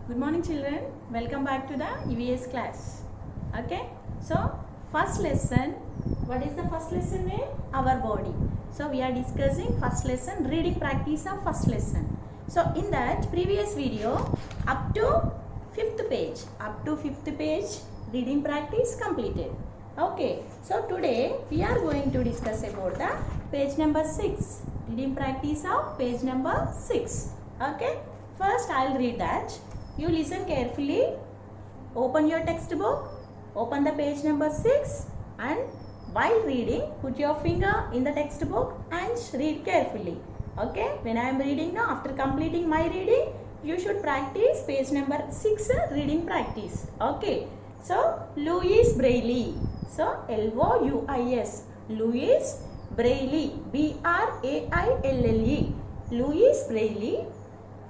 Good morning children, welcome back to the EVS class. Okay, so first lesson, what is the first lesson name? Our body. So we are discussing first lesson, reading practice of first lesson. So in that previous video, up to 5th page, reading practice completed. Okay, so today we are going to discuss about the page number 6, reading practice of page number 6. Okay, first I will read that. You listen carefully, open your textbook, open the page number 6 and while reading, put your finger in the textbook and read carefully. Okay, when I am reading now, after completing my reading, you should practice page number 6 reading practice. Okay, so Louis Braille. So L-O-U-I-S, Louis Braille, B-R-A-I-L-L-E, Louis Braille,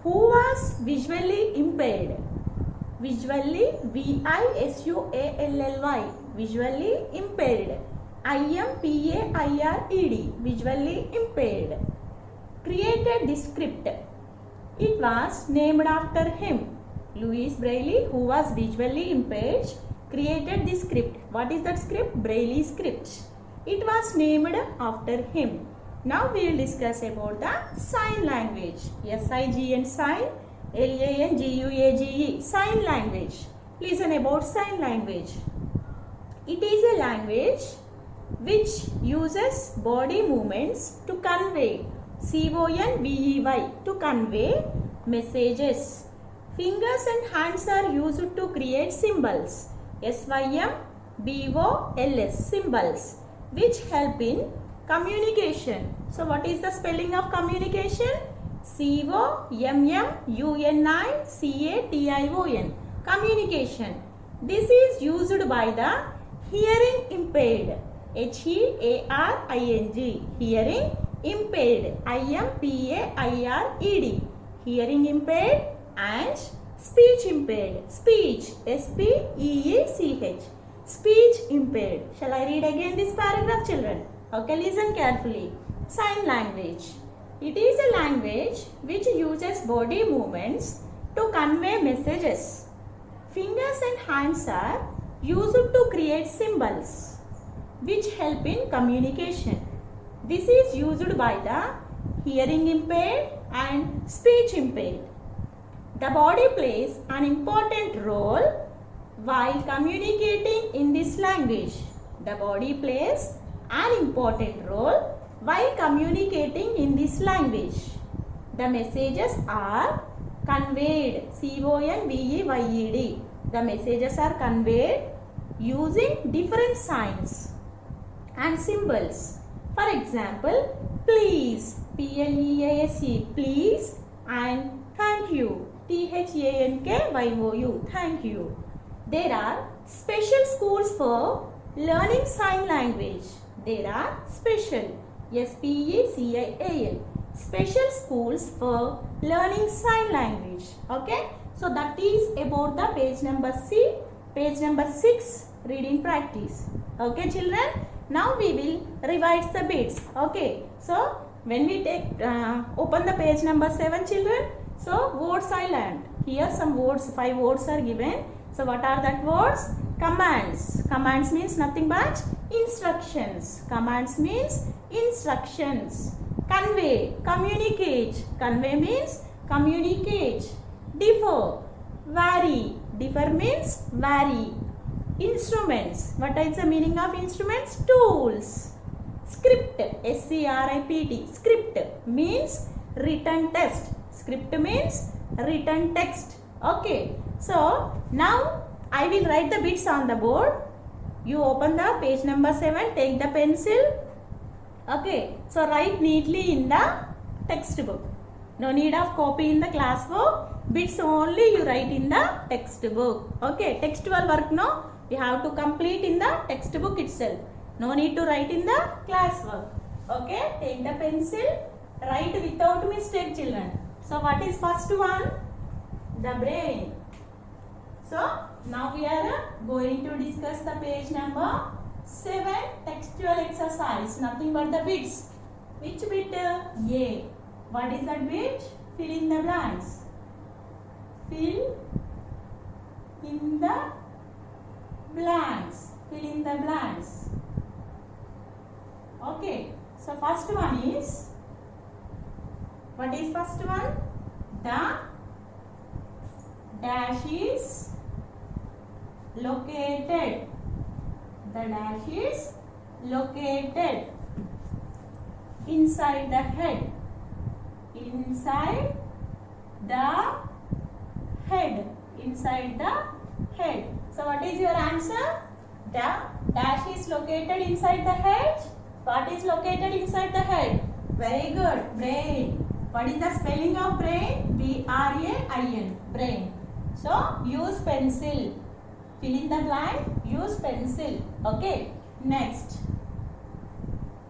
who was visually impaired. Visually, V-I-S-U-A-L-L-Y, visually impaired. I-M-P-A-I-R-E-D, visually impaired. Created this script. It was named after him. Louis Braille, who was visually impaired, created this script. What is that script? Braille script. It was named after him. Now we will discuss about the sign language. S-I-G-N sign, L-A-N-G-U-A-G-E, sign language. Listen about sign language. It is a language which uses body movements to convey, C-O-N-V-E-Y, to convey messages. Fingers and hands are used to create symbols, S-Y-M-B-O-L-S, symbols, which help in communication. So what is the spelling of communication? C-O-M-M-U-N-I-C-A-T-I-O-N, communication. This is used by the hearing impaired, H-E-A-R-I-N-G, hearing impaired, I-M-P-A-I-R-E-D, hearing impaired, and speech impaired, speech, S-P-E-E-C-H, speech impaired. Shall I read again this paragraph, children? Okay, listen carefully. Sign language. It is a language which uses body movements to convey messages. Fingers and hands are used to create symbols which help in communication. This is used by the hearing impaired and speech impaired. The body plays an important role while communicating in this language. The body plays an important role while communicating in this language. The messages are conveyed, C-O-N-V-E-Y-E-D. The messages are conveyed using different signs and symbols. For example, please, P-L-E-A-S-E, please, and thank you, T-H-A-N-K-Y-O-U, thank you. There are special schools for learning sign language. There are special, S-P-E-C-I-A-L, special schools for learning sign language. Okay, so that is about the page number page number 6 reading practice. Okay children, now we will revise the bits. Okay, so when we take open the page number 7 children, so words I learned. Here some words, 5 words are given. So what are that words? Commands. Commands means nothing but instructions. Commands means instructions. Convey, communicate. Convey means communicate. Differ, vary. Differ means vary. Instruments. What is the meaning of instruments? Tools. Script, S-C-R-I-P-T. Script means written text. Script means written text. Okay. So now I will write the bits on the board. You open the page number 7, take the pencil. Okay, so write neatly in the textbook. No need of copy in the class book. Bits only you write in the textbook. Okay, textual work no, you have to complete in the textbook itself. No need to write in the class work. Okay, take the pencil, write without mistake children. So what is first one? The brain. So now we are going to discuss the page number 7 textual exercise. Nothing but the bits. Which bit? A. What is that bit? Fill in the blanks. Fill in the blanks. Fill in the blanks. Okay. So first one is, what is first one? The dash is located. The dash is located inside the head. Inside the head. Inside the head. So what is your answer? The dash is located inside the head. What is located inside the head? Very good. Brain. What is the spelling of brain? B-R-A-I-N. Brain. So use pencil. Fill in the blank. Use pencil. Okay. Next.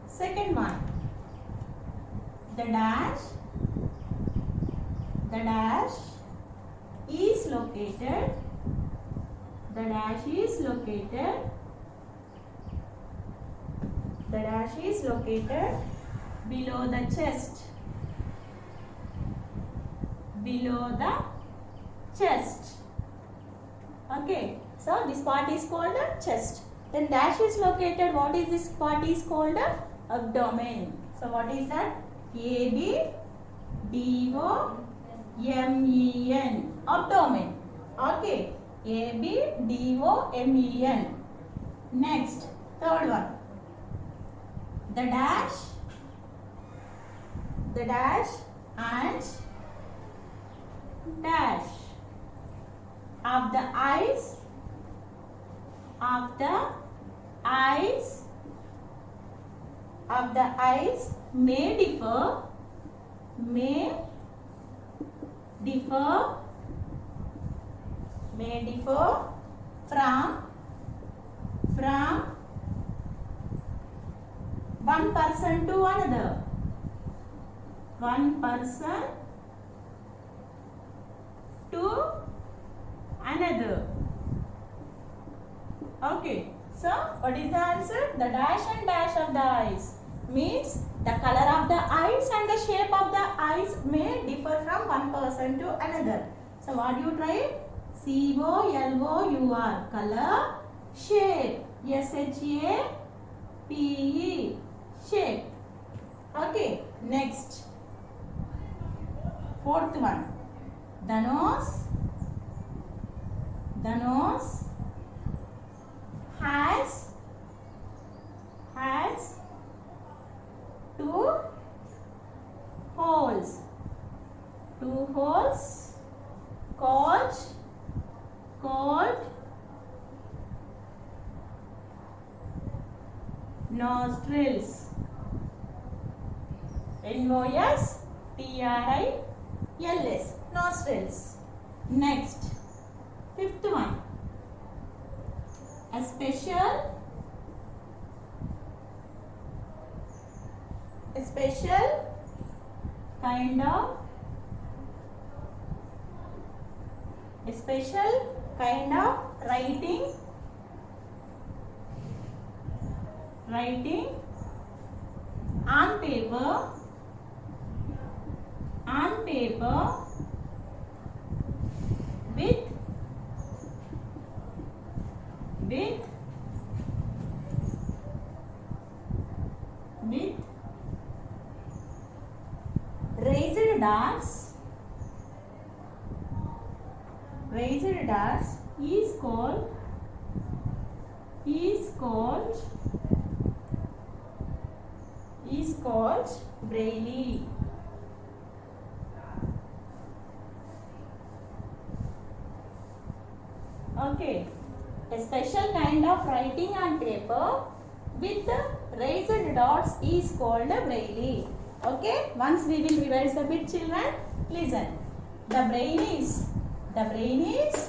Second one. The dash is located. The dash is located. The dash is located below the chest. Below the chest. Okay. So this part is called the chest. Then dash is located. What is this part is called the abdomen. So what is that? A-B-D-O-M-E-N. Abdomen. Okay. A-B-D-O-M-E-N. Next. Third one. The dash and dash of the eyes may differ from one person to another. One person to another. Okay. So what is the answer? The dash and dash of the eyes means the color of the eyes and the shape of the eyes may differ from one person to another. So what do you try? C-O-L-O-U-R. Color. Shape. S-H-A-P-E. Shape. Okay. Next. Fourth one. The nose has two holes called nostrils. N-O-S-T-R-I-L-S. Nostrils. Next. Fifth one. A special kind of writing on paper with raised dots is called braille. Okay. A special kind of writing on paper with raised dots is called braille. Okay. Once we will revise a bit, children. Listen. The brain is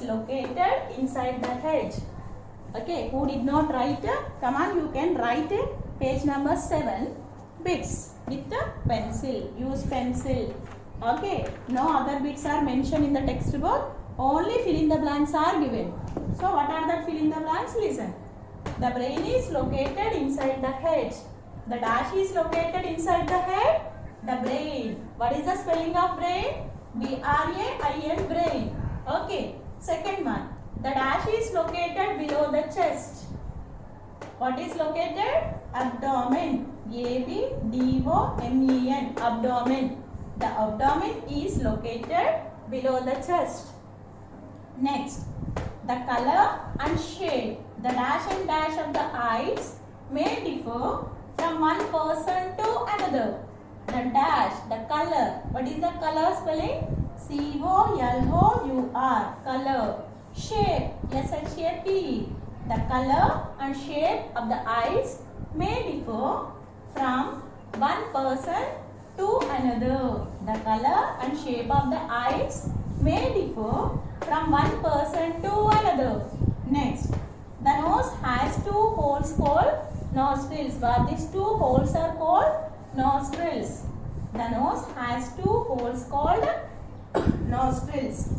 located inside the head. Okay. Who did not write? Come on, you can write page number 7 bits with the pencil. Use pencil. Okay. No other bits are mentioned in the textbook. Only fill in the blanks are given. So what are the fill in the blanks? Listen. The brain is located inside the head. The dash is located inside the head. The brain. What is the spelling of brain? B-R-A-I-N, brain. Okay. Second one. The dash is located below the chest. What is located? Abdomen. A-B-D-O-M-E-N. Abdomen. The abdomen is located below the chest. Next, the color and shade. The dash and dash of the eyes may differ from one person to another. The dash, the color. What is the color spelling? C-O-L-O-U-R. Color. Shape. S-H-A-P. The color and shape of the eyes may differ from one person to another. The color and shape of the eyes may differ from one person to another. Next, the nose has two holes called nostrils. But these two holes are called nostrils. The nose has two holes called nostrils.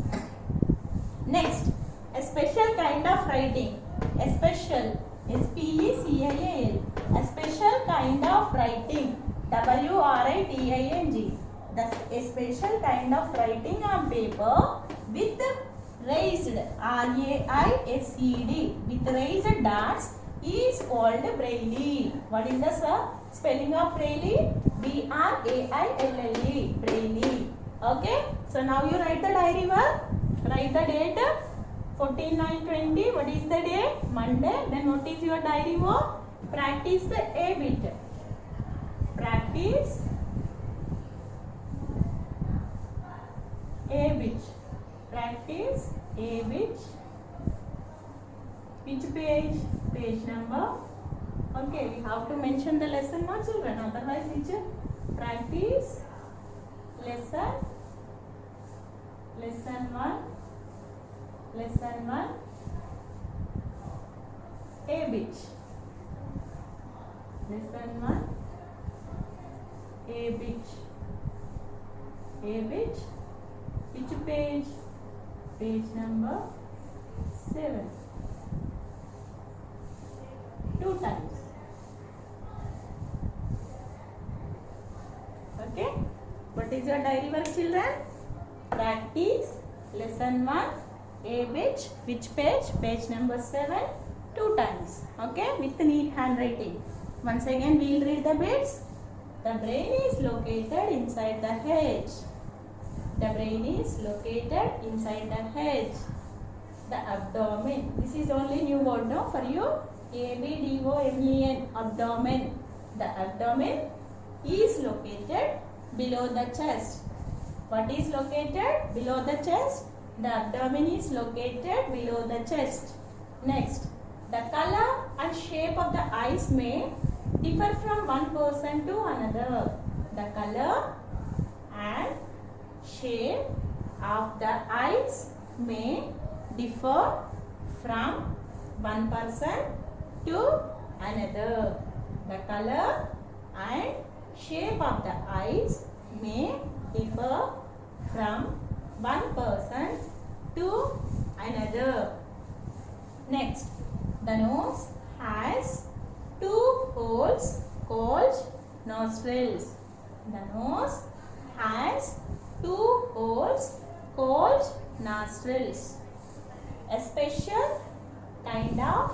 Next, a special kind of writing. A special, S-P-E-C-I-A-L. A special kind of writing, W-R-I-T-I-N-G. A special kind of writing on paper with raised, R-A-I-S-E-D, with raised dots is called braille. What is the spelling of braille? B-R-A-I-L-L-E, braille. Okay, so now you write the diary work. Write the date 14/9/20. What is the day? Monday. Then what is your diary work? Practice the A bit. Practice A bit. Practice A bit. Which page? Page number. Okay, we have to mention the lesson now, children. Otherwise, teacher. Practice lesson 1. Lesson 1. A bit. Lesson 1. A bit. A bit. Which page? Page number 7. 2 times. Okay. What is your diary work, children? Practice lesson 1. A bit. Which page? Page number 7. 2 times. Okay. With neat handwriting. Once again, we will read the bits. The brain is located inside the head. The brain is located inside the head. The abdomen. This is only new word now for you. A-B-D-O-M-E-N. Abdomen. The abdomen is located below the chest. What is located below the chest? The abdomen is located below the chest. Next, the color and shape of the eyes may differ from one person to another. The color and shape of the eyes may differ from one person to another. The color and shape of the eyes may differ from one person to another. Next, the nose has two holes called nostrils. The nose has two holes called nostrils. A special kind of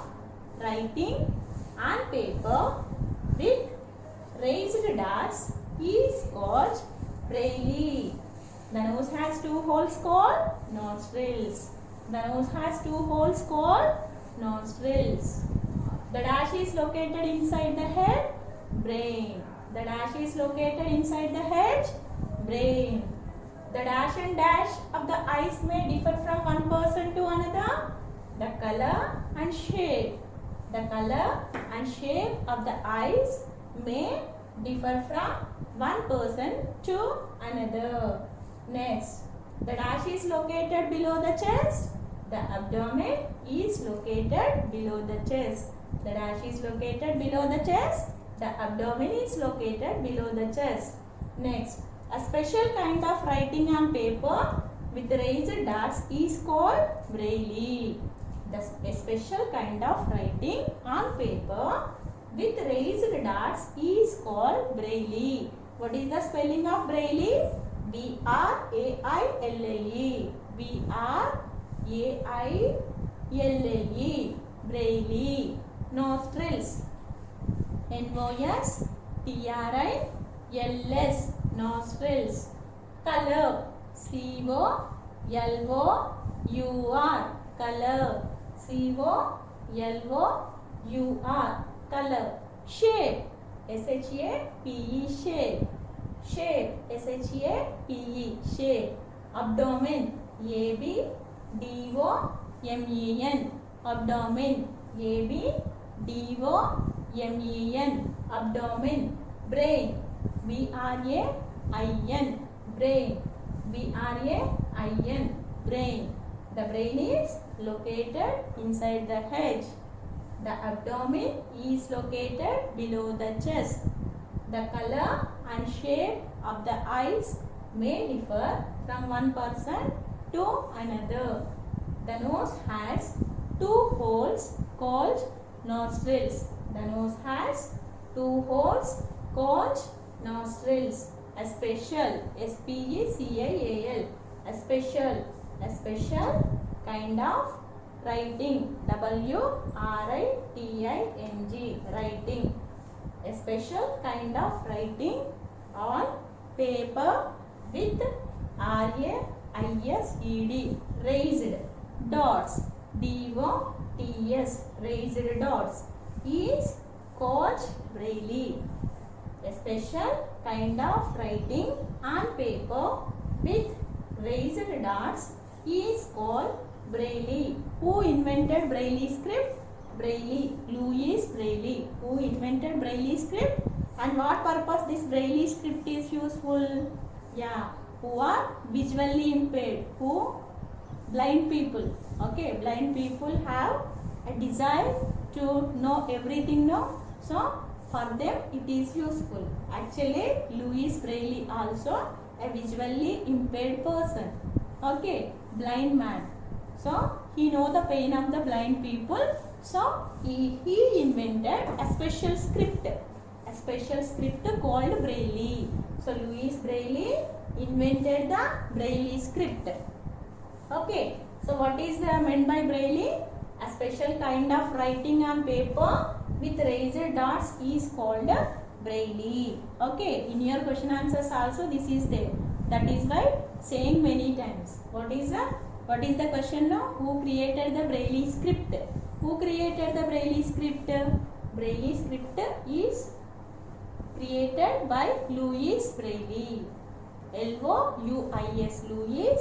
writing on paper with raised dots is called braille. The nose has two holes called nostrils. The nose has two holes called nostrils. The dash is located inside the head, brain. The dash is located inside the head, brain. The dash and dash of the eyes may differ from one person to another. The color and shape. The color and shape of the eyes may differ from one person to another. Next, the dash is located below the chest. The abdomen is located below the chest. The dash is located below the chest. The abdomen is located below the chest. Next, a special kind of writing on paper with raised dots is called braille. A special kind of writing on paper with raised dots is called braille. What is the spelling of braille? B-R-A-I-L-L-E. B-R-A-I-L-L-E. LLE, Braille. Nostrils, NOSTRILS, nostrils. Color, COLOUR, color, COLOUR, color. Shape, SHAPE, shape, SHAPE, shape. Abdomen, ABDOMEN, abdomen, ABDOMEN, abdomen. Brain, BRAIN, brain, BRAIN, brain. The brain is located inside the head. The abdomen is located below the chest. The color and shape of the eyes may differ from one person to another. The nose has two holes called nostrils. The nose has two holes called nostrils. A special, SPECIAL, a special kind of writing, WRITING, writing. A special kind of writing on paper with RAISED, raised dots, DOTS, raised dots, is called Braille. A special kind of writing on paper with raised dots is called Braille. Who invented Braille script? Braille, Louis Braille. Who invented Braille script? And what purpose this Braille script is useful? Yeah, who are visually impaired, who blind people. Okay, blind people have a desire to know everything, no? So for them it is useful. Actually, Louis Braille also a visually impaired person. Okay, blind man. So he know the pain of the blind people. So he invented a special script called Braille. So Louis Braille invented the Braille script. Okay, so what is meant by Braille? A special kind of writing on paper with raised dots is called Braille. Okay, in your question answers also this is there. That is why saying many times. What is the question now? Who created the Braille script? Who created the Braille script? Braille script is created by Louis Braille. LOUIS, Louis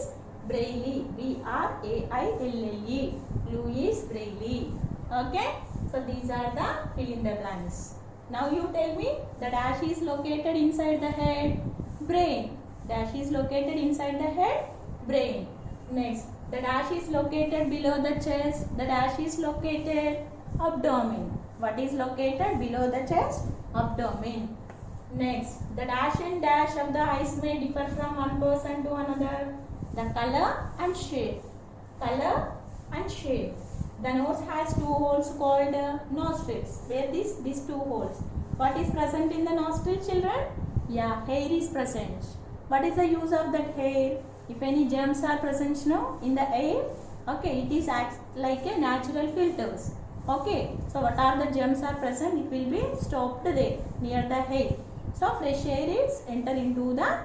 Braille, BRAILLE, Louis Braille. Okay, so these are the fill in the blanks. Now you tell me the dash is located inside the head, brain. Dash is located inside the head, brain. Next, the dash is located below the chest. The dash is located abdomen. What is located below the chest? Abdomen. Next, the dash and dash of the eyes may differ from one person to another. The color and shape. Color and shape. The nose has two holes called nostrils. Where these two holes? What is present in the nostril, children? Yeah, hair is present. What is the use of that hair? If any germs are present now in the air, okay, it is acts like a natural filters. Okay, so what are the germs are present? It will be stopped there near the hair. So fresh air is enter into the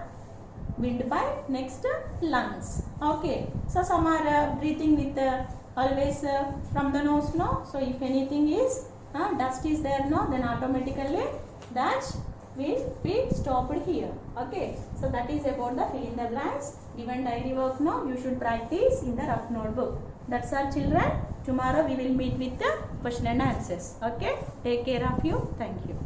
windpipe, next lungs. Okay, so some are breathing with always from the nose, no? So if anything is dust is there, no, then automatically that will be stopped here. Okay, so that is about the fill in the blanks. Given diary work, no, you should practice in the rough notebook. That's all, children. Tomorrow we will meet with the question and answers. Okay, take care of you. Thank you.